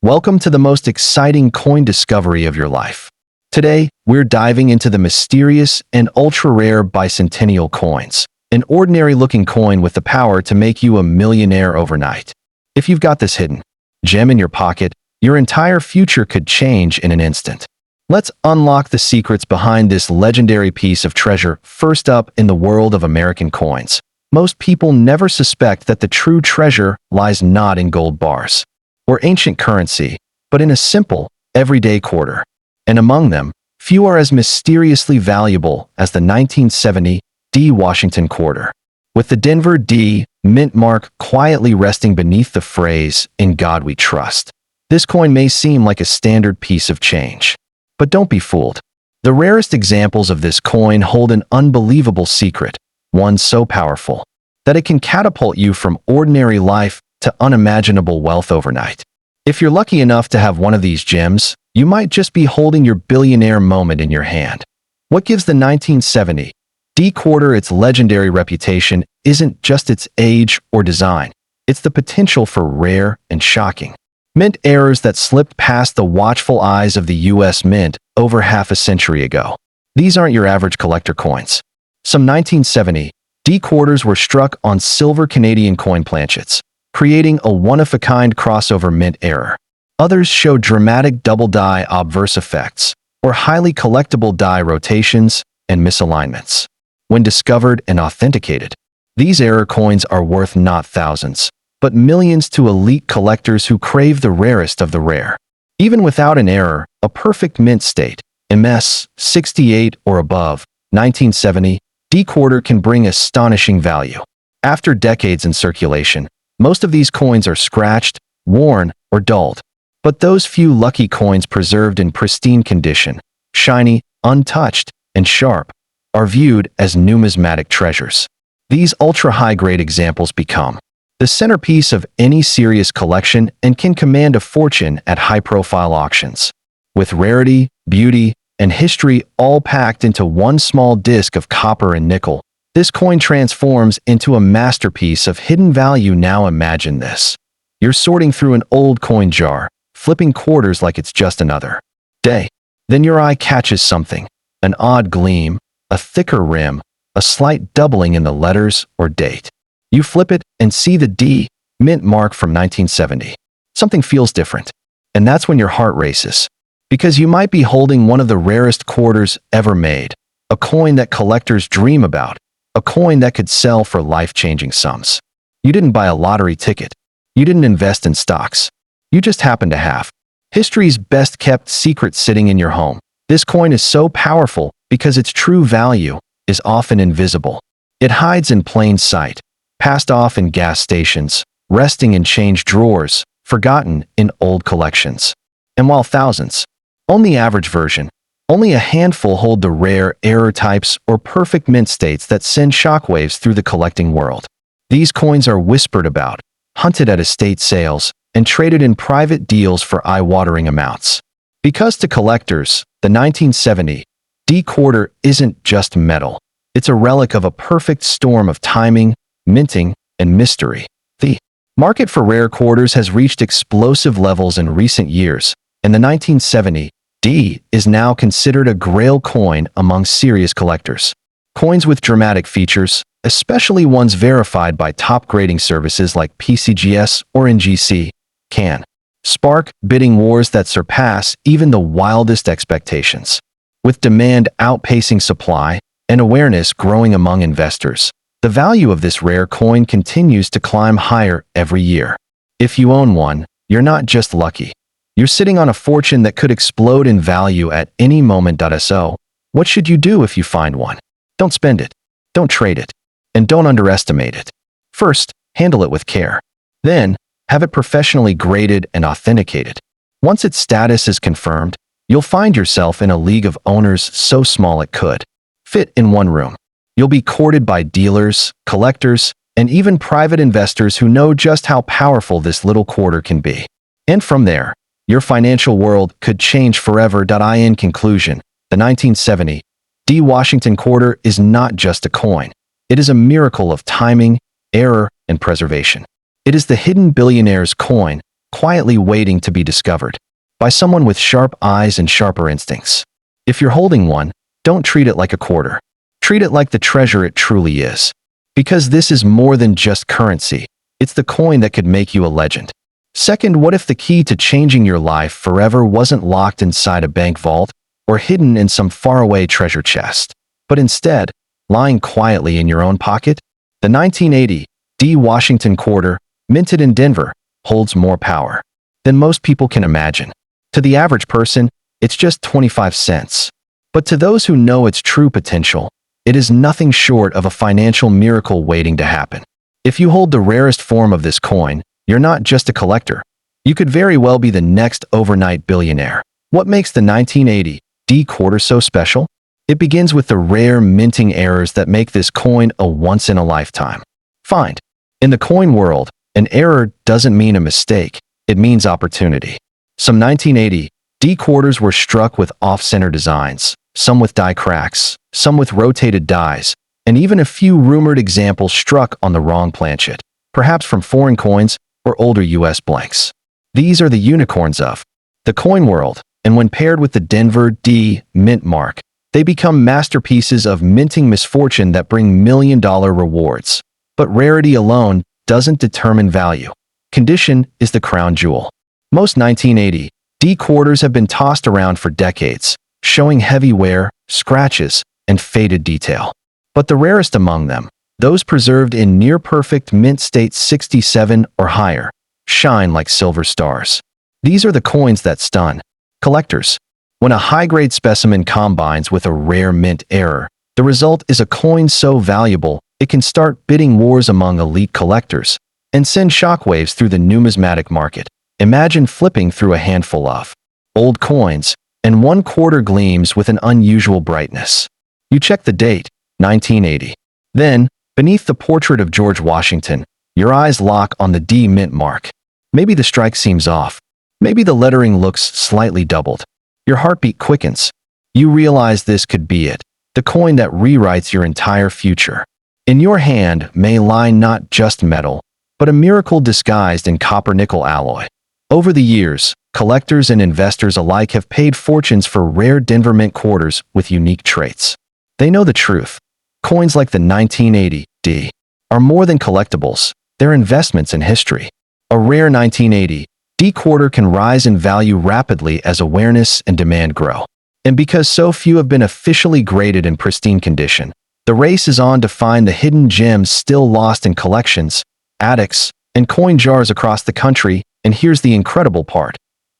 Welcome to the most exciting coin discovery of your life. Today, we're diving into the mysterious and ultra-rare bicentennial coins, an ordinary-looking coin with the power to make you a millionaire overnight. If you've got this hidden gem in your pocket, your entire future could change in an instant. Let's unlock the secrets behind this legendary piece of treasure. First up, in the world of American coins, most people never suspect that the true treasure lies not in gold bars or ancient currency, but in a simple, everyday quarter. And among them, few are as mysteriously valuable as the 1970 D Washington quarter. With the Denver D mint mark quietly resting beneath the phrase, "In God We Trust," this coin may seem like a standard piece of change. But don't be fooled. The rarest examples of this coin hold an unbelievable secret, one so powerful that it can catapult you from ordinary life to unimaginable wealth overnight. If you're lucky enough to have one of these gems, you might just be holding your billionaire moment in your hand. What gives the 1970 D quarter its legendary reputation isn't just its age or design, it's the potential for rare and shocking mint errors that slipped past the watchful eyes of the U.S. Mint over half a century ago. These aren't your average collector coins. Some 1970 D quarters were struck on silver Canadian coin planchets, creating a one-of-a-kind crossover mint error. Others show dramatic double-die obverse effects, or highly collectible die rotations and misalignments. When discovered and authenticated, these error coins are worth not thousands, but millions to elite collectors who crave the rarest of the rare. Even without an error, a perfect mint state, MS 68 or above, 1970 D quarter can bring astonishing value. After decades in circulation, most of these coins are scratched, worn, or dulled. But those few lucky coins preserved in pristine condition, shiny, untouched, and sharp, are viewed as numismatic treasures. These ultra-high-grade examples become the centerpiece of any serious collection and can command a fortune at high-profile auctions. With rarity, beauty, and history all packed into one small disc of copper and nickel, this coin transforms into a masterpiece of hidden value. Now imagine this. You're sorting through an old coin jar, flipping quarters like it's just another day. Then your eye catches something, an odd gleam, a thicker rim, a slight doubling in the letters or date. You flip it and see the D mint mark from 1970. Something feels different. And that's when your heart races, because you might be holding one of the rarest quarters ever made, a coin that collectors dream about, a coin that could sell for life-changing sums. You didn't buy a lottery ticket. You didn't invest in stocks. You just happen to have history's best-kept secret sitting in your home. This coin is so powerful because its true value is often invisible. It hides in plain sight, passed off in gas stations, resting in change drawers, forgotten in old collections. And while thousands own the average version, only a handful hold the rare error types or perfect mint states that send shockwaves through the collecting world. These coins are whispered about, hunted at estate sales, and traded in private deals for eye-watering amounts. Because to collectors, the 1970 D quarter isn't just metal. It's a relic of a perfect storm of timing, minting, and mystery. The market for rare quarters has reached explosive levels in recent years, and the 1970 D is now considered a grail coin among serious collectors. Coins with dramatic features, especially ones verified by top grading services like PCGS or NGC, can spark bidding wars that surpass even the wildest expectations. With demand outpacing supply and awareness growing among investors, the value of this rare coin continues to climb higher every year. If you own one, you're not just lucky. You're sitting on a fortune that could explode in value at any moment. So, what should you do if you find one? Don't spend it. Don't trade it. And don't underestimate it. First, handle it with care. Then, have it professionally graded and authenticated. Once its status is confirmed, you'll find yourself in a league of owners so small it could fit in one room. You'll be courted by dealers, collectors, and even private investors who know just how powerful this little quarter can be. And from there, your financial world could change forever. In conclusion, the 1970 D Washington quarter is not just a coin. It is a miracle of timing, error, and preservation. It is the hidden billionaire's coin, quietly waiting to be discovered by someone with sharp eyes and sharper instincts. If you're holding one, don't treat it like a quarter. Treat it like the treasure it truly is. Because this is more than just currency. It's the coin that could make you a legend. Second, what if the key to changing your life forever wasn't locked inside a bank vault or hidden in some faraway treasure chest, but instead, lying quietly in your own pocket? The 1980 D. Washington quarter, minted in Denver, holds more power than most people can imagine. To the average person, it's just 25 cents. But to those who know its true potential, it is nothing short of a financial miracle waiting to happen. If you hold the rarest form of this coin, you're not just a collector. You could very well be the next overnight billionaire. What makes the 1980 D quarter so special? It begins with the rare minting errors that make this coin a once-in-a-lifetime find. In the coin world, an error doesn't mean a mistake, it means opportunity. Some 1980 D quarters were struck with off-center designs, some with die cracks, some with rotated dies, and even a few rumored examples struck on the wrong planchet, perhaps from foreign coins or older US blanks. These are the unicorns of the coin world, and when paired with the Denver D mint mark, they become masterpieces of minting misfortune that bring million-dollar rewards. But rarity alone doesn't determine value. Condition is the crown jewel. Most 1980 D quarters have been tossed around for decades, showing heavy wear, scratches, and faded detail. But the rarest among them, those preserved in near-perfect mint state 67 or higher, shine like silver stars. These are the coins that stun collectors. When a high-grade specimen combines with a rare mint error, the result is a coin so valuable it can start bidding wars among elite collectors and send shockwaves through the numismatic market. Imagine flipping through a handful of old coins, and one quarter gleams with an unusual brightness. You check the date, 1980. Then, beneath the portrait of George Washington, your eyes lock on the D mint mark. Maybe the strike seems off. Maybe the lettering looks slightly doubled. Your heartbeat quickens. You realize this could be it, the coin that rewrites your entire future. In your hand may lie not just metal, but a miracle disguised in copper-nickel alloy. Over the years, collectors and investors alike have paid fortunes for rare Denver mint quarters with unique traits. They know the truth. Coins like the 1980 D are more than collectibles, they're investments in history. A rare 1980 D quarter can rise in value rapidly as awareness and demand grow. And because so few have been officially graded in pristine condition, the race is on to find the hidden gems still lost in collections, attics, and coin jars across the country. And here's the incredible part.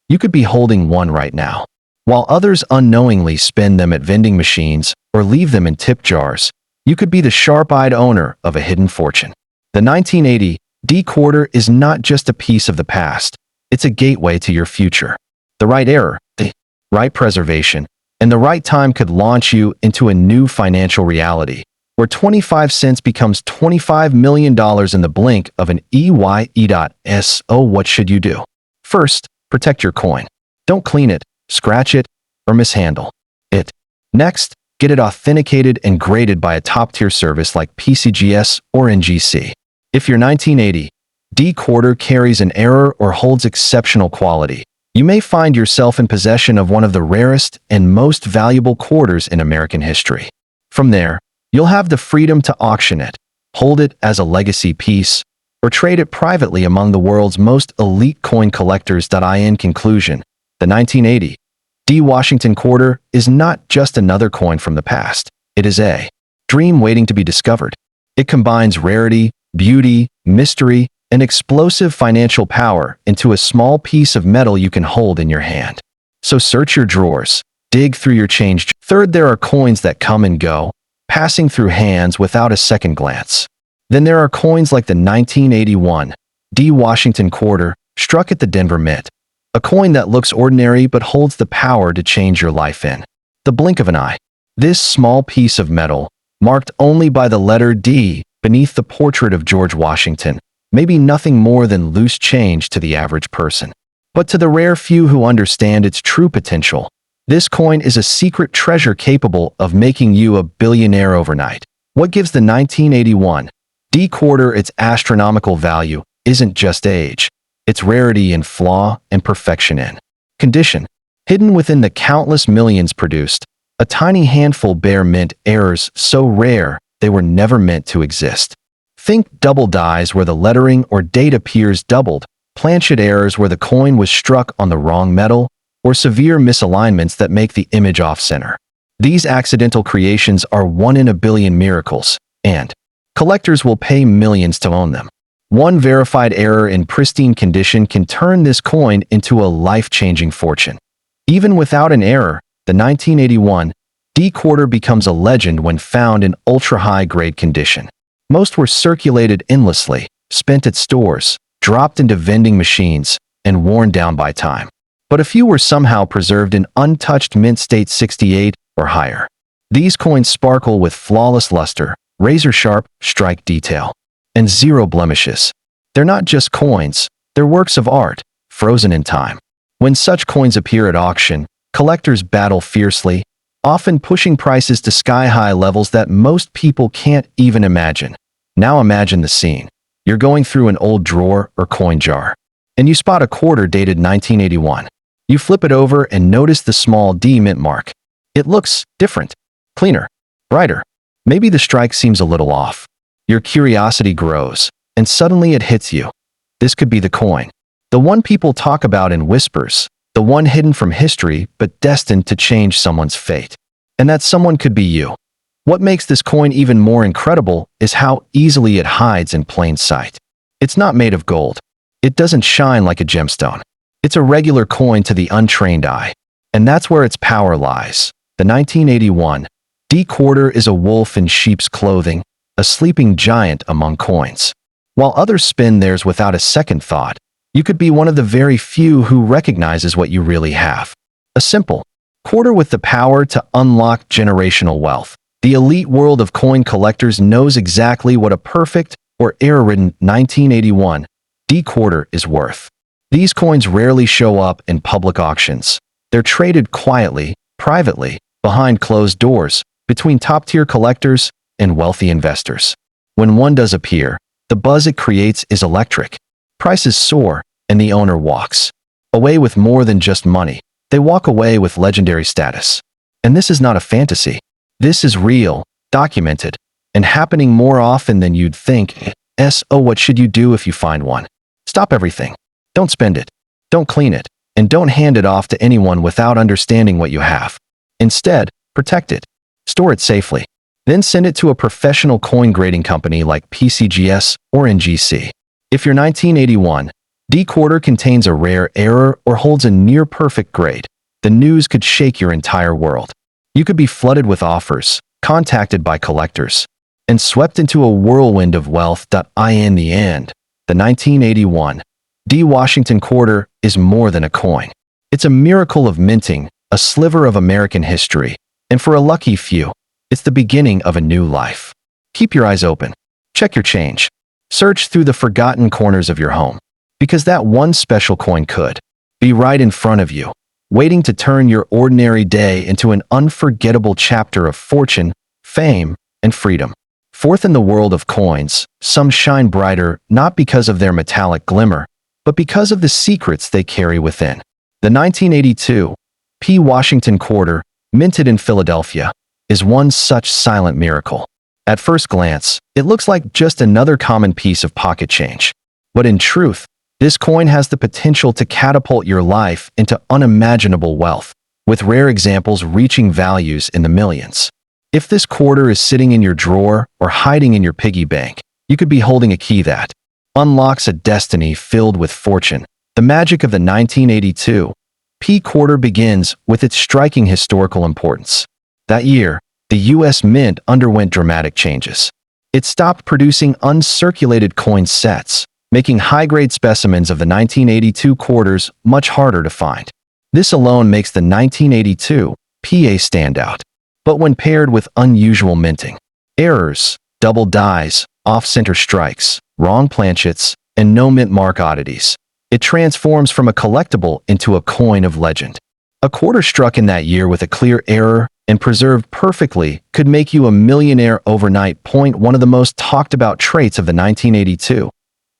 You could be holding one right now, while others unknowingly spend them at vending machines or leave them in tip jars. You could be the sharp-eyed owner of a hidden fortune. The 1980 D quarter is not just a piece of the past, it's a gateway to your future. The right error, the right preservation, and the right time could launch you into a new financial reality, where 25 cents becomes $25 million in the blink of an EYE.S. Oh, what should you do? First, protect your coin. Don't clean it, scratch it, or mishandle it. Next, get it authenticated and graded by a top-tier service like PCGS or NGC. If your 1980 D quarter carries an error or holds exceptional quality, you may find yourself in possession of one of the rarest and most valuable quarters in American history. From there, you'll have the freedom to auction it, hold it as a legacy piece, or trade it privately among the world's most elite coin collectors. In conclusion, the 1980 D Washington quarter is not just another coin from the past. It is a dream waiting to be discovered. It combines rarity, beauty, mystery, and explosive financial power into a small piece of metal you can hold in your hand. So search your drawers, dig through your change. Third, there are coins that come and go, passing through hands without a second glance. Then there are coins like the 1981 D Washington quarter, struck at the Denver Mint. A coin that looks ordinary but holds the power to change your life in the blink of an eye. This small piece of metal, marked only by the letter D beneath the portrait of George Washington, may be nothing more than loose change to the average person. But to the rare few who understand its true potential, this coin is a secret treasure capable of making you a billionaire overnight. What gives the 1981 D quarter its astronomical value isn't just age. its rarity in flaw and perfection in condition. Hidden within the countless millions produced, a tiny handful bear mint errors so rare they were never meant to exist. Think double dies where the lettering or date appears doubled, planchet errors where the coin was struck on the wrong metal, or severe misalignments that make the image off-center. These accidental creations are one in a billion miracles, and collectors will pay millions to own them. One verified error in pristine condition can turn this coin into a life-changing fortune. Even without an error, the 1981 D quarter becomes a legend when found in ultra-high-grade condition. Most were circulated endlessly, spent at stores, dropped into vending machines, and worn down by time. But a few were somehow preserved in untouched mint state 68 or higher. These coins sparkle with flawless luster, razor-sharp strike detail, and zero blemishes. They're not just coins, they're works of art, frozen in time. When such coins appear at auction, collectors battle fiercely, often pushing prices to sky-high levels that most people can't even imagine. Now imagine the scene. You're going through an old drawer or coin jar, and you spot a quarter dated 1981. You flip it over and notice the small D mint mark. It looks different, cleaner, brighter. Maybe the strike seems a little off. Your curiosity grows, and suddenly it hits you. This could be the coin. The one people talk about in whispers, the one hidden from history but destined to change someone's fate. And that someone could be you. What makes this coin even more incredible is how easily it hides in plain sight. It's not made of gold. It doesn't shine like a gemstone. It's a regular coin to the untrained eye. And that's where its power lies. The 1981 D quarter is a wolf in sheep's clothing, a sleeping giant among coins. While others spin theirs without a second thought, you could be one of the very few who recognizes what you really have. A simple quarter with the power to unlock generational wealth. The elite world of coin collectors knows exactly what a perfect or error-ridden 1981 D quarter is worth. These coins rarely show up in public auctions. They're traded quietly, privately, behind closed doors, between top-tier collectors and wealthy investors. When one does appear, the buzz it creates is electric. Prices soar, and the owner walks away with more than just money. They walk away with legendary status. And this is not a fantasy. This is real, documented, and happening more often than you'd think. So what should you do if you find one? Stop everything. Don't spend it. Don't clean it. And don't hand it off to anyone without understanding what you have. Instead, protect it. Store it safely. Then send it to a professional coin grading company like PCGS or NGC. If your 1981 D quarter contains a rare error or holds a near-perfect grade, the news could shake your entire world. You could be flooded with offers, contacted by collectors, and swept into a whirlwind of wealth. In the end, the 1981 D Washington quarter is more than a coin. It's a miracle of minting, a sliver of American history, and for a lucky few, it's the beginning of a new life. Keep your eyes open. Check your change. Search through the forgotten corners of your home, because that one special coin could be right in front of you, waiting to turn your ordinary day into an unforgettable chapter of fortune, fame, and freedom. Fourth, in the world of coins, some shine brighter not because of their metallic glimmer, but because of the secrets they carry within. The 1982 P. Washington quarter, minted in Philadelphia, is one such silent miracle. At first glance, it looks like just another common piece of pocket change. But in truth, this coin has the potential to catapult your life into unimaginable wealth, with rare examples reaching values in the millions. If this quarter is sitting in your drawer or hiding in your piggy bank, you could be holding a key that unlocks a destiny filled with fortune. The magic of the 1982 P quarter begins with its striking historical importance. That year, the U.S. Mint underwent dramatic changes. It stopped producing uncirculated coin sets, making high-grade specimens of the 1982 quarters much harder to find. This alone makes the 1982 PA stand out. But when paired with unusual minting, errors, double dies, off-center strikes, wrong planchets, and no mint mark oddities, it transforms from a collectible into a coin of legend. A quarter struck in that year with a clear error and preserved perfectly could make you a millionaire overnight. One of the most talked about traits of the 1982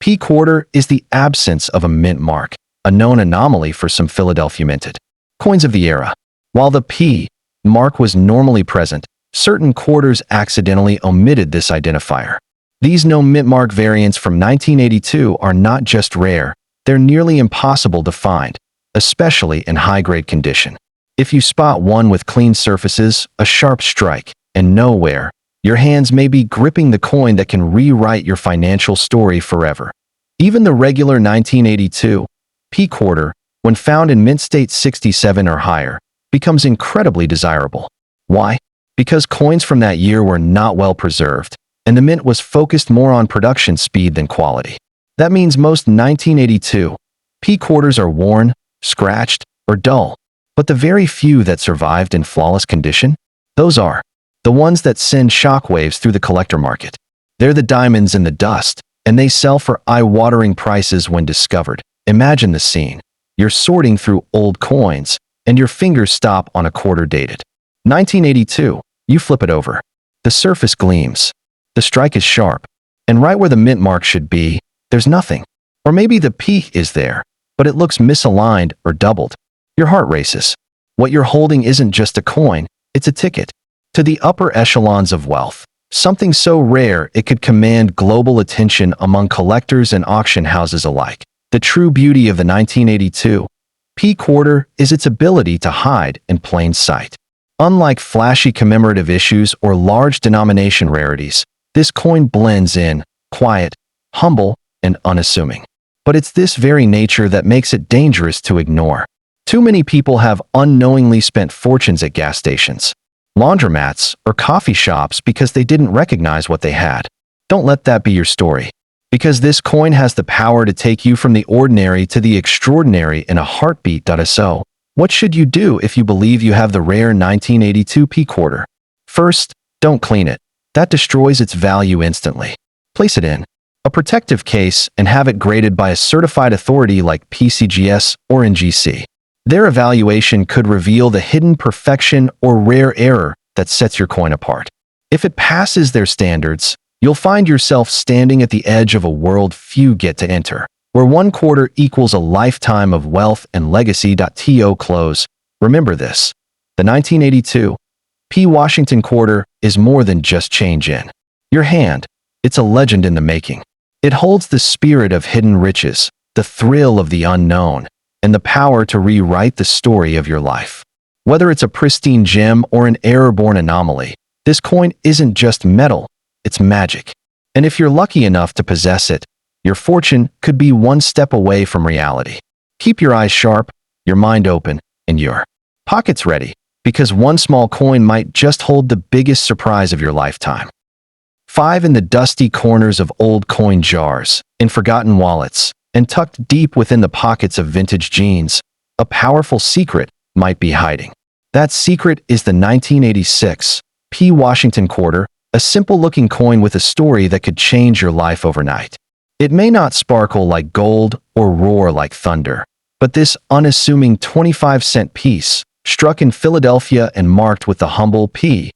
P quarter is the absence of a mint mark, a known anomaly for some Philadelphia minted coins of the era. While the P mark was normally present, certain quarters accidentally omitted this identifier. These no mint mark variants from 1982 are not just rare, they're nearly impossible to find, especially in high-grade condition. If you spot one with clean surfaces, a sharp strike, and no wear, your hands may be gripping the coin that can rewrite your financial story forever. Even the regular 1982 P quarter, when found in mint state 67 or higher, becomes incredibly desirable. Why? Because coins from that year were not well preserved, and the mint was focused more on production speed than quality. That means most 1982 P quarters are worn, scratched, or dull. But the very few that survived in flawless condition? Those are the ones that send shockwaves through the collector market. They're the diamonds in the dust, and they sell for eye-watering prices when discovered. Imagine the scene. You're sorting through old coins, and your fingers stop on a quarter dated 1982. You flip it over. The surface gleams. The strike is sharp. And right where the mint mark should be, there's nothing. Or maybe the P is there, but it looks misaligned or doubled. Your heart races. What you're holding isn't just a coin, it's a ticket to the upper echelons of wealth. Something so rare it could command global attention among collectors and auction houses alike. The true beauty of the 1982 P quarter is its ability to hide in plain sight. Unlike flashy commemorative issues or large denomination rarities, this coin blends in, quiet, humble, and unassuming. But it's this very nature that makes it dangerous to ignore. Too many people have unknowingly spent fortunes at gas stations, laundromats, or coffee shops because they didn't recognize what they had. Don't let that be your story, because this coin has the power to take you from the ordinary to the extraordinary in a heartbeat. So, what should you do if you believe you have the rare 1982 P quarter? First, don't clean it. That destroys its value instantly. Place it in a protective case and have it graded by a certified authority like PCGS or NGC. Their evaluation could reveal the hidden perfection or rare error that sets your coin apart. If it passes their standards, you'll find yourself standing at the edge of a world few get to enter, where one quarter equals a lifetime of wealth and legacy. To close, remember this: the 1982 P Washington quarter is more than just change in your hand. It's a legend in the making. It holds the spirit of hidden riches, the thrill of the unknown, and the power to rewrite the story of your life. Whether it's a pristine gem or an error-born anomaly, this coin isn't just metal, it's magic. And if you're lucky enough to possess it, your fortune could be one step away from reality. Keep your eyes sharp, your mind open, and your pockets ready, because one small coin might just hold the biggest surprise of your lifetime. 5 in the dusty corners of old coin jars, in forgotten wallets, and tucked deep within the pockets of vintage jeans, a powerful secret might be hiding. That secret is the 1986 P Washington quarter, a simple-looking coin with a story that could change your life overnight. It may not sparkle like gold or roar like thunder, but this unassuming 25-cent piece, struck in Philadelphia and marked with the humble P,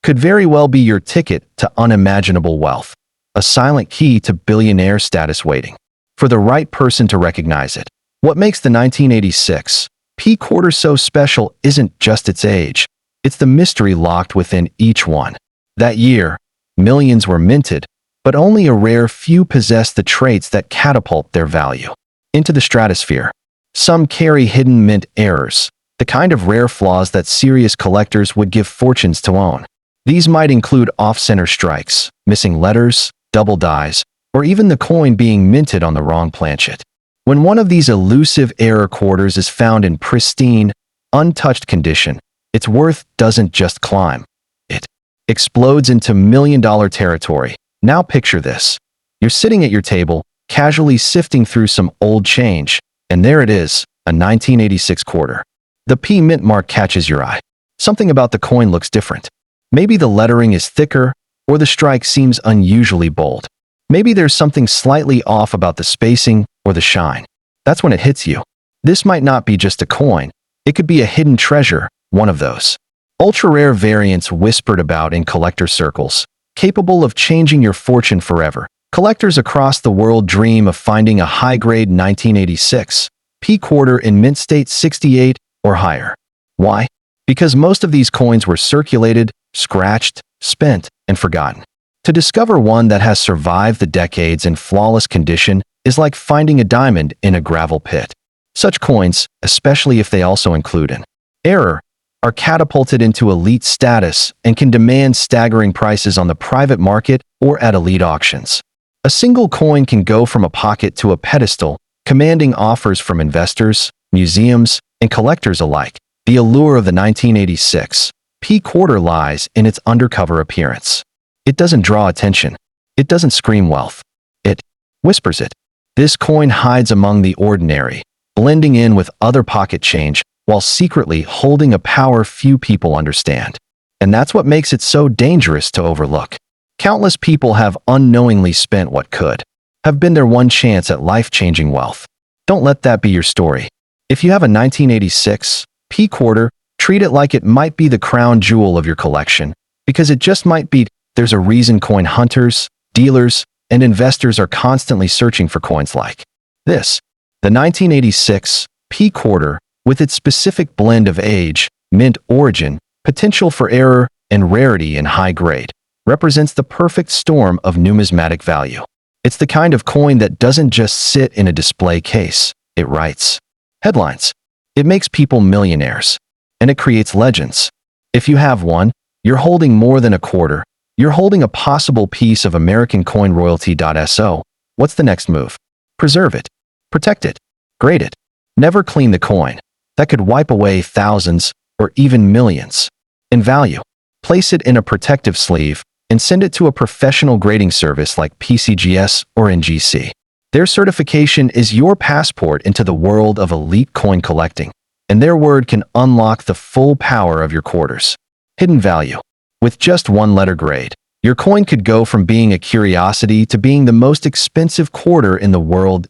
could very well be your ticket to unimaginable wealth, a silent key to billionaire status waiting for the right person to recognize it. What makes the 1986 P quarter so special isn't just its age, it's the mystery locked within each one. That year, millions were minted, but only a rare few possessed the traits that catapult their value into the stratosphere. Some carry hidden mint errors, the kind of rare flaws that serious collectors would give fortunes to own. These might include off-center strikes, missing letters, double dies, or even the coin being minted on the wrong planchet. When one of these elusive error quarters is found in pristine, untouched condition, its worth doesn't just climb. It explodes into million-dollar territory. Now picture this. You're sitting at your table, casually sifting through some old change, and there it is, a 1986 quarter. The P mint mark catches your eye. Something about the coin looks different. Maybe the lettering is thicker, or the strike seems unusually bold. Maybe there's something slightly off about the spacing or the shine. That's when it hits you. This might not be just a coin. It could be a hidden treasure, one of those ultra-rare variants whispered about in collector circles, capable of changing your fortune forever. Collectors across the world dream of finding a high-grade 1986 P quarter in mint state 68 or higher. Why? Because most of these coins were circulated, scratched, spent, and forgotten. To discover one that has survived the decades in flawless condition is like finding a diamond in a gravel pit. Such coins, especially if they also include an error, are catapulted into elite status and can demand staggering prices on the private market or at elite auctions. A single coin can go from a pocket to a pedestal, commanding offers from investors, museums, and collectors alike. The allure of the 1986 P quarter lies in its undercover appearance. It doesn't draw attention. It doesn't scream wealth. It whispers it. This coin hides among the ordinary, blending in with other pocket change while secretly holding a power few people understand. And that's what makes it so dangerous to overlook. Countless people have unknowingly spent what could have been their one chance at life-changing wealth. Don't let that be your story. If you have a 1986 P quarter, treat it like it might be the crown jewel of your collection, because it just might be. There's a reason coin hunters, dealers, and investors are constantly searching for coins like this. The 1986 P quarter, with its specific blend of age, mint origin, potential for error, and rarity in high grade, represents the perfect storm of numismatic value. It's the kind of coin that doesn't just sit in a display case. It writes headlines. It makes people millionaires. And it creates legends. If you have one, you're holding more than a quarter. You're holding a possible piece of American coin royalty. So, what's the next move? Preserve it. Protect it. Grade it. Never clean the coin. That could wipe away thousands or even millions in value. Place it in a protective sleeve and send it to a professional grading service like PCGS or NGC. Their certification is your passport into the world of elite coin collecting, and their word can unlock the full power of your quarters. Hidden value. With just one letter grade, your coin could go from being a curiosity to being the most expensive quarter in the world.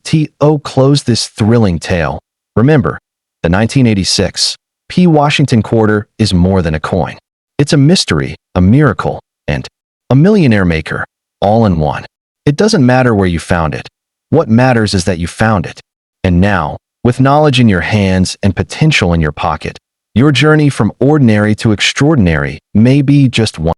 Close this thrilling tale. Remember, the 1986 P Washington quarter is more than a coin. It's a mystery, a miracle, and a millionaire maker, all in one. It doesn't matter where you found it. What matters is that you found it. And now, with knowledge in your hands and potential in your pocket, your journey from ordinary to extraordinary may be just one.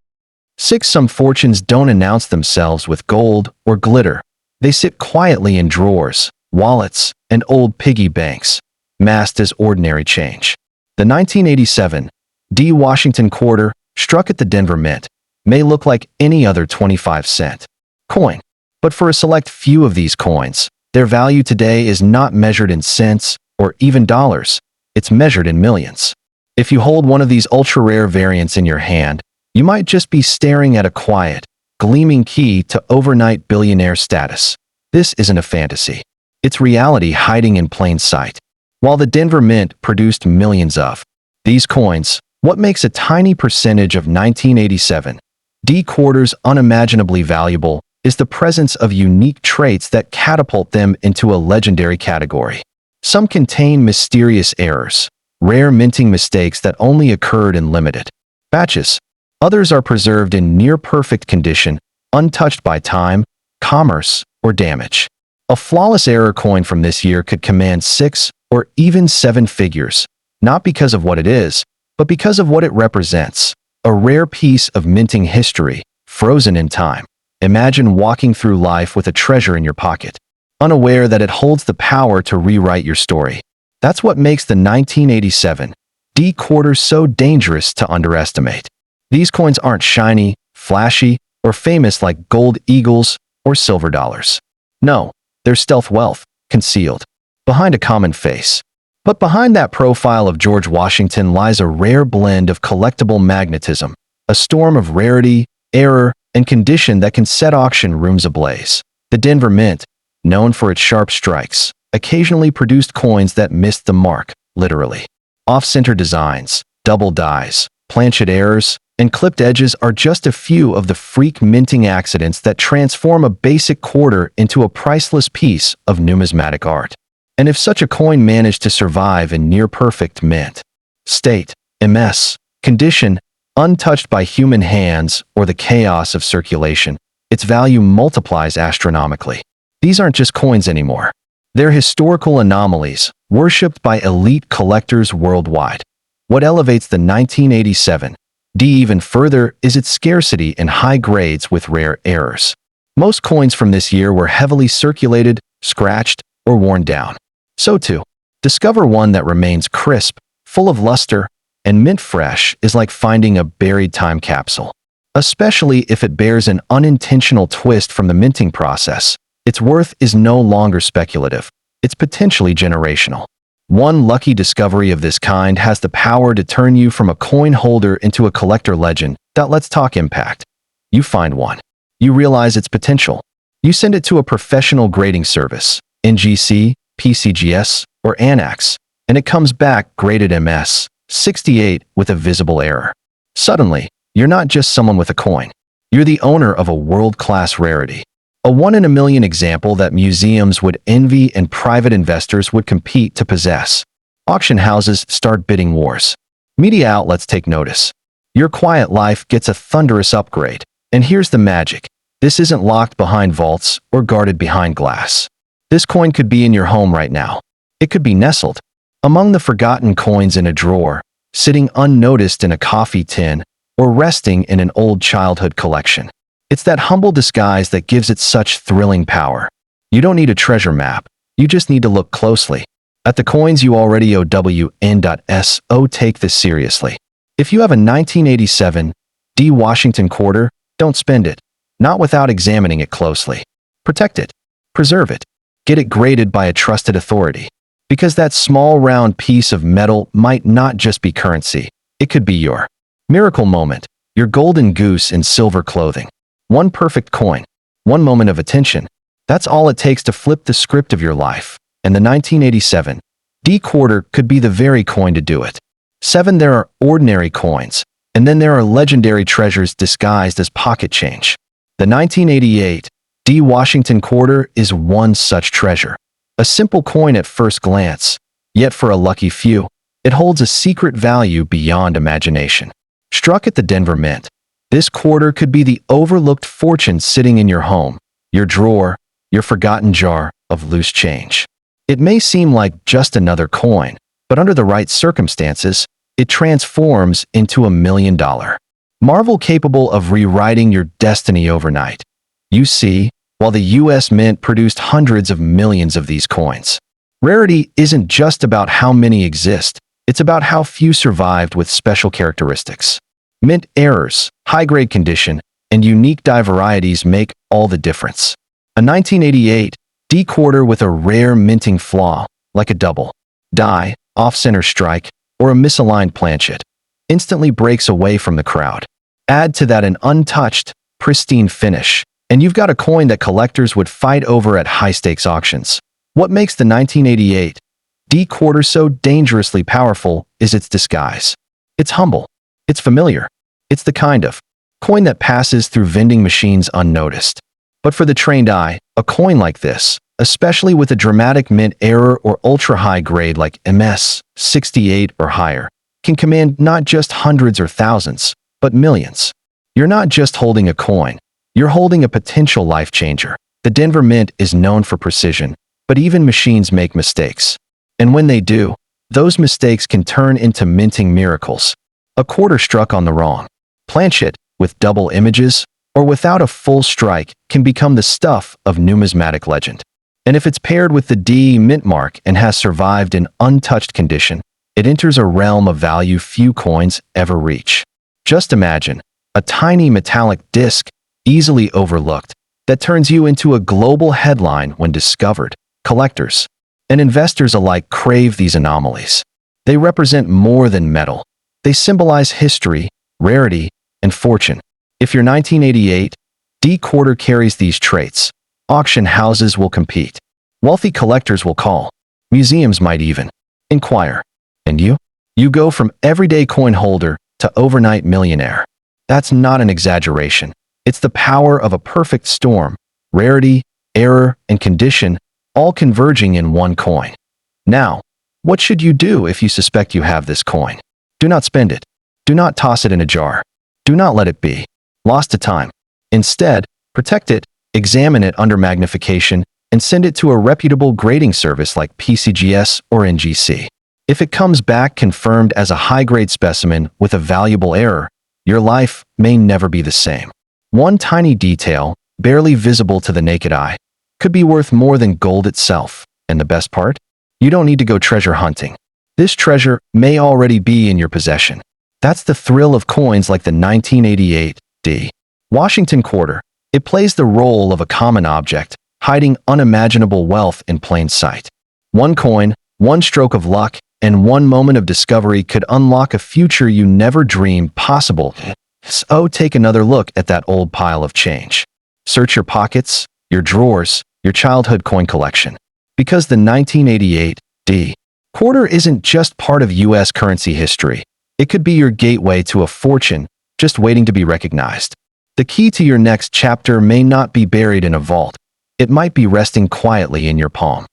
6. Some fortunes don't announce themselves with gold or glitter. They sit quietly in drawers, wallets, and old piggy banks, masked as ordinary change. The 1987 D Washington quarter, struck at the Denver Mint, may look like any other 25-cent coin. But for a select few of these coins, their value today is not measured in cents or even dollars. It's measured in millions. If you hold one of these ultra-rare variants in your hand, you might just be staring at a quiet, gleaming key to overnight billionaire status. This isn't a fantasy. It's reality hiding in plain sight. While the Denver Mint produced millions of these coins, what makes a tiny percentage of 1987 D quarters unimaginably valuable is the presence of unique traits that catapult them into a legendary category. Some contain mysterious errors, rare minting mistakes that only occurred in limited batches. Others are preserved in near-perfect condition, untouched by time, commerce, or damage. A flawless error coin from this year could command 6 or even 7 figures, not because of what it is, but because of what it represents. A rare piece of minting history, frozen in time. Imagine walking through life with a treasure in your pocket, unaware that it holds the power to rewrite your story. That's what makes the 1987 D quarter so dangerous to underestimate. These coins aren't shiny, flashy, or famous like gold eagles or silver dollars. No, they're stealth wealth, concealed behind a common face. But behind that profile of George Washington lies a rare blend of collectible magnetism, a storm of rarity, error, and condition that can set auction rooms ablaze. The Denver Mint, known for its sharp strikes, occasionally produced coins that missed the mark, literally. Off-center designs, double dies, planchet errors, and clipped edges are just a few of the freak minting accidents that transform a basic quarter into a priceless piece of numismatic art. And if such a coin managed to survive in near-perfect mint state, condition, untouched by human hands or the chaos of circulation, its value multiplies astronomically. These aren't just coins anymore. They're historical anomalies, worshipped by elite collectors worldwide. What elevates the 1987 D even further is its scarcity and high grades with rare errors. Most coins from this year were heavily circulated, scratched, or worn down. So to discover one that remains crisp, full of luster, and mint fresh is like finding a buried time capsule. Especially if it bears an unintentional twist from the minting process, its worth is no longer speculative. It's potentially generational. One lucky discovery of this kind has the power to turn you from a coin holder into a collector legend. Let's talk impact. You find one. You realize its potential. You send it to a professional grading service, NGC, PCGS, or ANAX, and it comes back graded MS 68 with a visible error. Suddenly, you're not just someone with a coin. You're the owner of a world-class rarity. A one-in-a-million example that museums would envy and private investors would compete to possess. Auction houses start bidding wars. Media outlets take notice. Your quiet life gets a thunderous upgrade. And here's the magic. This isn't locked behind vaults or guarded behind glass. This coin could be in your home right now. It could be nestled among the forgotten coins in a drawer, sitting unnoticed in a coffee tin, or resting in an old childhood collection. It's that humble disguise that gives it such thrilling power. You don't need a treasure map. You just need to look closely at the coins you already owe. WN.SO. Take this seriously. If you have a 1987 D Washington quarter, don't spend it. Not without examining it closely. Protect it. Preserve it. Get it graded by a trusted authority. Because that small round piece of metal might not just be currency. It could be your miracle moment, your golden goose in silver clothing. One perfect coin, one moment of attention. That's all it takes to flip the script of your life. And the 1987 D quarter could be the very coin to do it. 7. There are ordinary coins, and then there are legendary treasures disguised as pocket change. The 1988 D Washington quarter is one such treasure. A simple coin at first glance, yet for a lucky few, it holds a secret value beyond imagination. Struck at the Denver Mint, this quarter could be the overlooked fortune sitting in your home, your drawer, your forgotten jar of loose change. It may seem like just another coin, but under the right circumstances, it transforms into $1 million marvel capable of rewriting your destiny overnight. You see, while the US Mint produced hundreds of millions of these coins, rarity isn't just about how many exist, it's about how few survived with special characteristics. Mint errors, high-grade condition, and unique die varieties make all the difference. A 1988 D quarter with a rare minting flaw, like a double die, off-center strike, or a misaligned planchet, instantly breaks away from the crowd. Add to that an untouched, pristine finish, and you've got a coin that collectors would fight over at high-stakes auctions. What makes the 1988 D quarter so dangerously powerful is its disguise. It's humble. It's familiar. It's the kind of coin that passes through vending machines unnoticed. But for the trained eye, a coin like this, especially with a dramatic mint error or ultra-high grade like MS 68 or higher, can command not just hundreds or thousands, but millions. You're not just holding a coin. You're holding a potential life changer. The Denver Mint is known for precision, but even machines make mistakes. And when they do, those mistakes can turn into minting miracles. A quarter struck on the wrong planchet, with double images, or without a full strike, can become the stuff of numismatic legend. And if it's paired with the D mint mark and has survived in untouched condition, it enters a realm of value few coins ever reach. Just imagine a tiny metallic disc, easily overlooked, that turns you into a global headline when discovered. Collectors and investors alike crave these anomalies. They represent more than metal. They symbolize history, rarity, and fortune. If your 1988 D quarter carries these traits, auction houses will compete. Wealthy collectors will call. Museums might even inquire. And you? You go from everyday coin holder to overnight millionaire. That's not an exaggeration. It's the power of a perfect storm, rarity, error, and condition, all converging in one coin. Now, what should you do if you suspect you have this coin? Do not spend it. Do not toss it in a jar. Do not let it be lost to time. Instead, Protect it, examine it under magnification, and send it to a reputable grading service like PCGS or NGC. If it comes back confirmed as a high-grade specimen with a valuable error, your life may never be the same. One tiny detail, barely visible to the naked eye, could be worth more than gold itself. And the best part? You don't need to go treasure hunting. This treasure may already be in your possession. That's the thrill of coins like the 1988 D. Washington quarter. It plays the role of a common object, hiding unimaginable wealth in plain sight. One coin, one stroke of luck, and one moment of discovery could unlock a future you never dreamed possible. So take another look at that old pile of change. Search your pockets, your drawers, your childhood coin collection. Because the 1988 D. quarter isn't just part of U.S. currency history. It could be your gateway to a fortune, just waiting to be recognized. The key to your next chapter may not be buried in a vault. It might be resting quietly in your palm.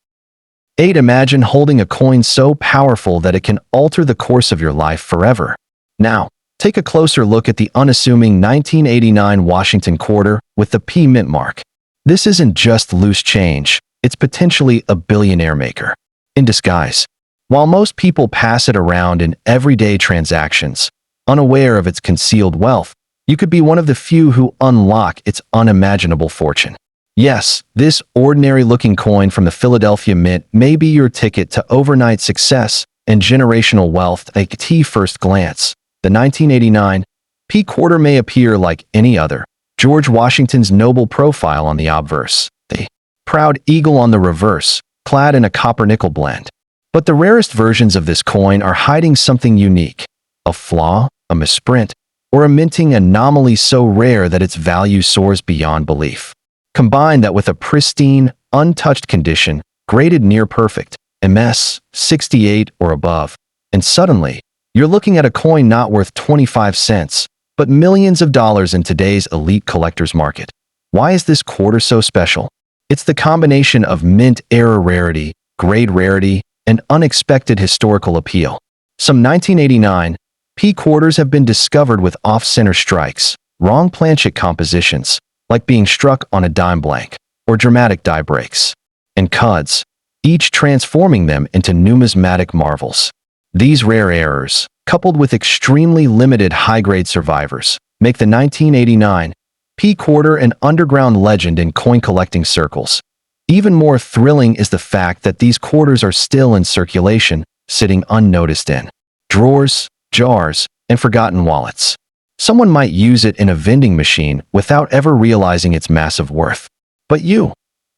8. Imagine holding a coin so powerful that it can alter the course of your life forever. Now, take a closer look at the unassuming 1989 Washington quarter with the P mint mark. This isn't just loose change, it's potentially a billionaire maker. In disguise. While most people pass it around in everyday transactions, unaware of its concealed wealth, you could be one of the few who unlock its unimaginable fortune. Yes, this ordinary-looking coin from the Philadelphia Mint may be your ticket to overnight success and generational wealth at first glance. The 1989 P quarter may appear like any other. George Washington's noble profile on the obverse, the proud eagle on the reverse, clad in a copper-nickel blend. But the rarest versions of this coin are hiding something unique, a flaw, a misprint, or a minting anomaly so rare that its value soars beyond belief. Combine that with a pristine, untouched condition, graded near perfect, MS 68 or above, and suddenly, you're looking at a coin not worth 25 cents, but millions of dollars in today's elite collector's market. Why is this quarter so special? It's the combination of mint era rarity, grade rarity, and unexpected historical appeal. Some 1989 P quarters have been discovered with off-center strikes, wrong planchet compositions, like being struck on a dime blank, or dramatic die breaks, and cuds, each transforming them into numismatic marvels. These rare errors, coupled with extremely limited high-grade survivors, make the 1989 P quarter an underground legend in coin collecting circles. Even more thrilling is the fact that these quarters are still in circulation, sitting unnoticed in drawers, jars, and forgotten wallets. Someone might use it in a vending machine without ever realizing its massive worth. But you,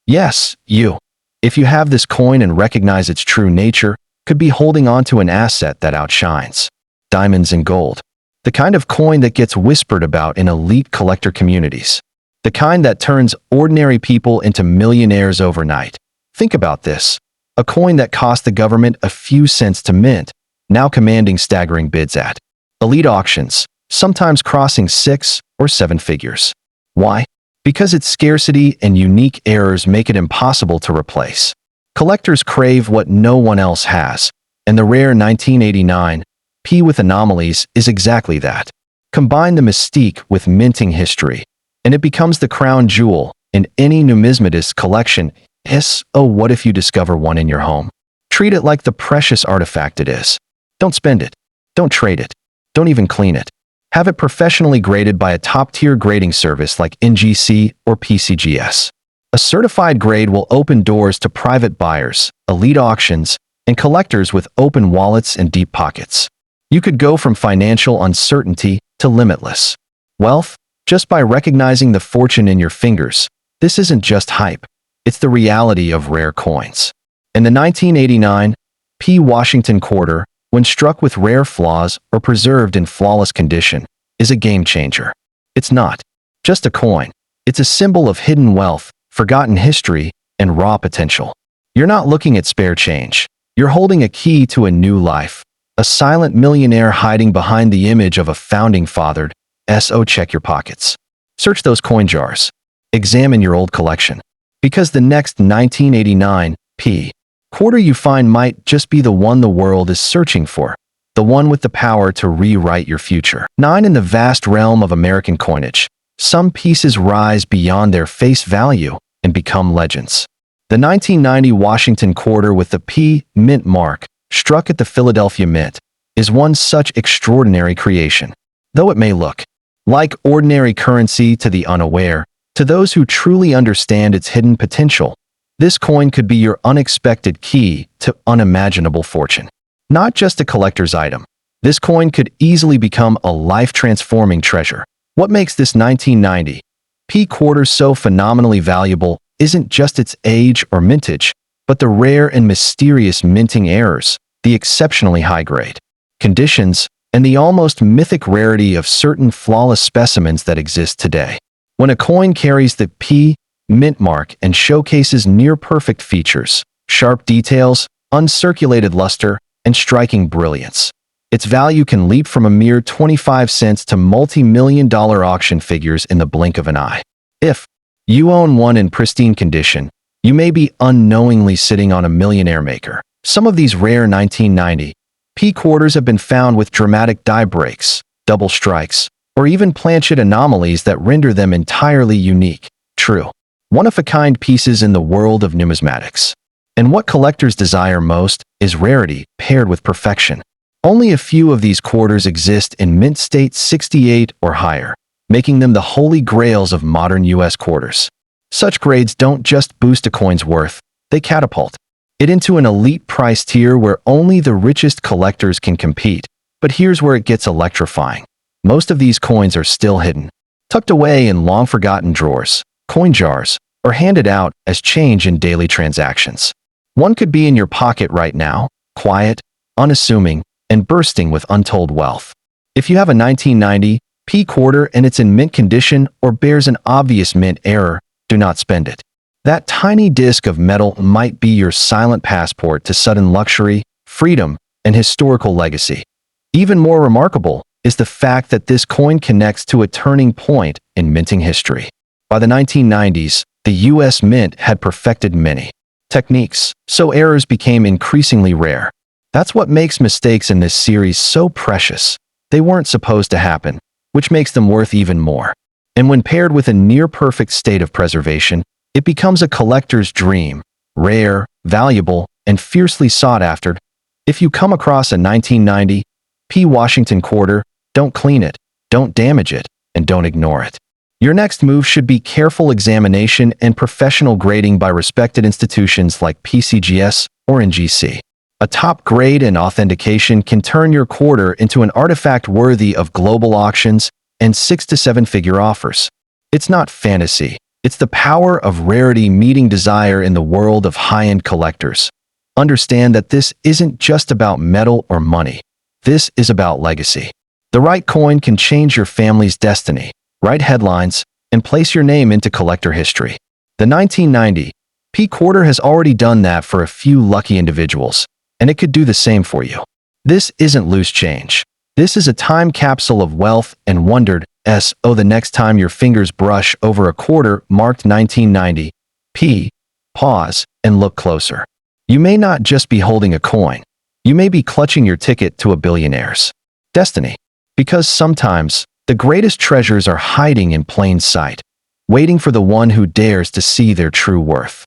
yes, you, if you have this coin and recognize its true nature, could be holding on to an asset that outshines diamonds and gold. The kind of coin that gets whispered about in elite collector communities. The kind that turns ordinary people into millionaires overnight. Think about this. A coin that cost the government a few cents to mint, now commanding staggering bids at elite auctions, sometimes crossing 6 or 7 figures. Why? Because its scarcity and unique errors make it impossible to replace. Collectors crave what no one else has, and the rare 1989 P with anomalies is exactly that. Combine the mystique with minting history, and it becomes the crown jewel in any numismatist's collection. So what if you discover one in your home? Treat it like the precious artifact it is. Don't spend it. Don't trade it. Don't even clean it. Have it professionally graded by a top-tier grading service like NGC or PCGS. A certified grade will open doors to private buyers, elite auctions, and collectors with open wallets and deep pockets. You could go from financial uncertainty to limitless wealth just by recognizing the fortune in your fingers. This isn't just hype. It's the reality of rare coins. In the 1989 P Washington quarter, when struck with rare flaws or preserved in flawless condition, is a game changer. It's not just a coin. It's a symbol of hidden wealth, forgotten history, and raw potential. You're not looking at spare change. You're holding a key to a new life, a silent millionaire hiding behind the image of a founding father. So check your pockets. Search those coin jars. Examine your old collection. Because the next 1989 P quarter you find might just be the one the world is searching for, the one with the power to rewrite your future. 9. In the vast realm of American coinage, some pieces rise beyond their face value and become legends. The 1990 Washington quarter with the P Mint mark, struck at the Philadelphia Mint, is one such extraordinary creation. Though it may look like ordinary currency to the unaware, to those who truly understand its hidden potential, this coin could be your unexpected key to unimaginable fortune. Not just a collector's item, this coin could easily become a life-transforming treasure. What makes this 1990 P quarter so phenomenally valuable isn't just its age or mintage, but the rare and mysterious minting errors, the exceptionally high-grade conditions, and the almost mythic rarity of certain flawless specimens that exist today. When a coin carries the P Mint mark and showcases near-perfect features, sharp details, uncirculated luster, and striking brilliance, its value can leap from a mere 25 cents to multi-million-dollar auction figures in the blink of an eye. If you own one in pristine condition, you may be unknowingly sitting on a millionaire maker. Some of these rare 1990 P quarters have been found with dramatic die breaks, double strikes, or even planchet anomalies that render them entirely unique, true, one-of-a-kind pieces in the world of numismatics. And what collectors desire most is rarity paired with perfection. Only a few of these quarters exist in mint state 68 or higher, making them the holy grails of modern U.S. quarters. Such grades don't just boost a coin's worth, they catapult it into an elite price tier where only the richest collectors can compete. But here's where it gets electrifying. Most of these coins are still hidden, tucked away in long-forgotten drawers, coin jars, or handed out as change in daily transactions. One could be in your pocket right now, quiet, unassuming, and bursting with untold wealth. If you have a 1990 P quarter and it's in mint condition or bears an obvious mint error, do not spend it. That tiny disc of metal might be your silent passport to sudden luxury, freedom, and historical legacy. Even more remarkable is the fact that this coin connects to a turning point in minting history. By the 1990s, the U.S. Mint had perfected many techniques, so errors became increasingly rare. That's what makes mistakes in this series so precious. They weren't supposed to happen, which makes them worth even more. And when paired with a near-perfect state of preservation, it becomes a collector's dream, rare, valuable, and fiercely sought after. If you come across a 1990 P Washington quarter, don't clean it, don't damage it, and don't ignore it. Your next move should be careful examination and professional grading by respected institutions like PCGS or NGC. A top grade and authentication can turn your quarter into an artifact worthy of global auctions and 6- to 7-figure offers. It's not fantasy. It's the power of rarity meeting desire in the world of high-end collectors. Understand that this isn't just about metal or money. This is about legacy. The right coin can change your family's destiny, write headlines, and place your name into collector history. The 1990 P quarter has already done that for a few lucky individuals, and it could do the same for you. This isn't loose change. This is a time capsule of wealth and wonder. The next time your fingers brush over a quarter marked 1990 P, pause and look closer. You may not just be holding a coin. You may be clutching your ticket to a billionaire's destiny. Because sometimes, the greatest treasures are hiding in plain sight, waiting for the one who dares to see their true worth.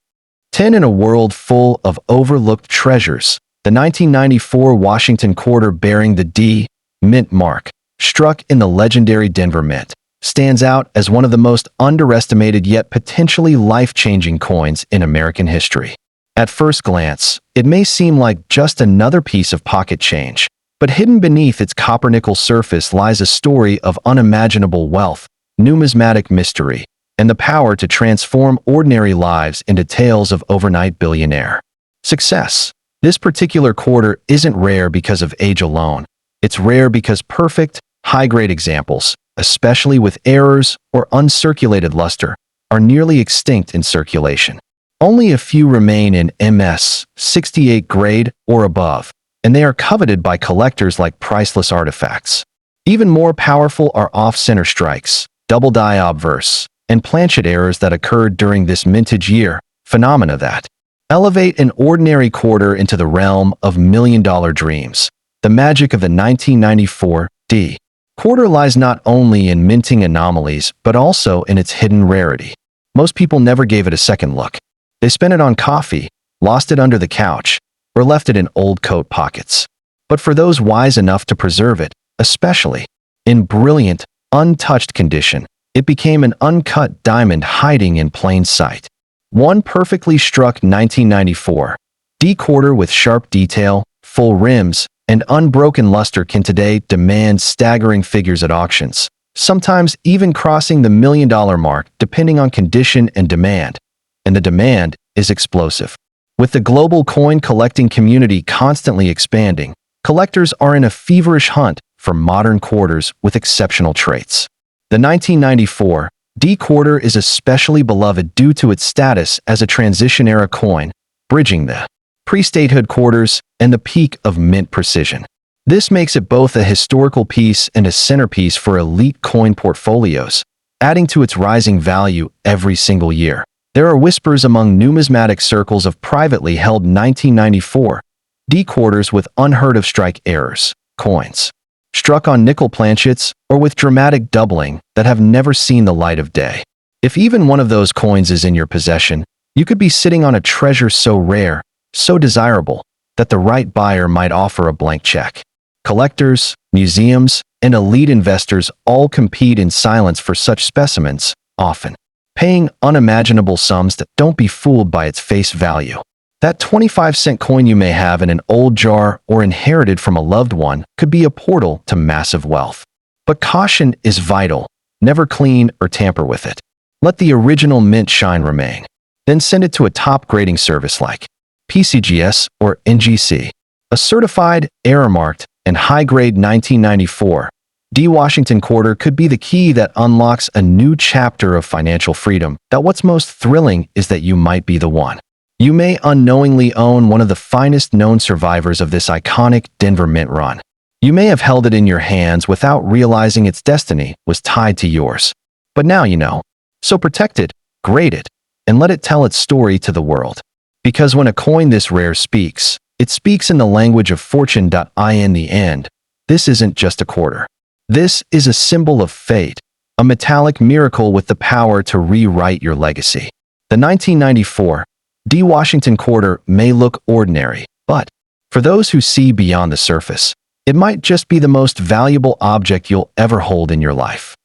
10 in a world full of overlooked treasures, the 1994 Washington quarter bearing the D Mint mark, struck in the legendary Denver Mint, stands out as one of the most underestimated yet potentially life-changing coins in American history. At first glance, it may seem like just another piece of pocket change, but hidden beneath its copper-nickel surface lies a story of unimaginable wealth, numismatic mystery, and the power to transform ordinary lives into tales of overnight billionaire success. This particular quarter isn't rare because of age alone. It's rare because perfect, high-grade examples, especially with errors or uncirculated luster, are nearly extinct in circulation. Only a few remain in MS 68 grade or above, and they are coveted by collectors like priceless artifacts. Even more powerful are off-center strikes, double die obverse, and planchet errors that occurred during this mintage year, phenomena that elevate an ordinary quarter into the realm of million-dollar dreams. The magic of the 1994 D Quarter lies not only in minting anomalies, but also in its hidden rarity. Most people never gave it a second look. They spent it on coffee, lost it under the couch, or left it in old coat pockets. But for those wise enough to preserve it, especially in brilliant, untouched condition, it became an uncut diamond hiding in plain sight. One perfectly struck 1994 D quarter with sharp detail, full rims, and unbroken luster can today demand staggering figures at auctions, sometimes even crossing the $1 million mark depending on condition and demand. And the demand is explosive. With the global coin collecting community constantly expanding, collectors are in a feverish hunt for modern quarters with exceptional traits. The 1994 D quarter is especially beloved due to its status as a transition-era coin, bridging the pre-statehood quarters and the peak of mint precision. This makes it both a historical piece and a centerpiece for elite coin portfolios, adding to its rising value every single year. There are whispers among numismatic circles of privately held 1994 D quarters with unheard-of strike errors, coins struck on nickel planchets or with dramatic doubling that have never seen the light of day. If even one of those coins is in your possession, you could be sitting on a treasure so rare, so desirable, that the right buyer might offer a blank check. Collectors, museums, and elite investors all compete in silence for such specimens, often paying unimaginable sums. Don't be fooled by its face value. That 25-cent coin you may have in an old jar or inherited from a loved one could be a portal to massive wealth. But caution is vital. Never clean or tamper with it. Let the original mint shine remain. Then send it to a top grading service like PCGS or NGC. A certified, error-marked, and high-grade 1994 D Washington quarter could be the key that unlocks a new chapter of financial freedom. That what's most thrilling is that you might be the one. You may unknowingly own one of the finest known survivors of this iconic Denver mint run. You may have held it in your hands without realizing its destiny was tied to yours. But now you know. So protect it, grade it, and let it tell its story to the world. Because when a coin this rare speaks, it speaks in the language of fortune. In the end, this isn't just a quarter. This is a symbol of fate, a metallic miracle with the power to rewrite your legacy. The 1994 D Washington quarter may look ordinary, but for those who see beyond the surface, it might just be the most valuable object you'll ever hold in your life.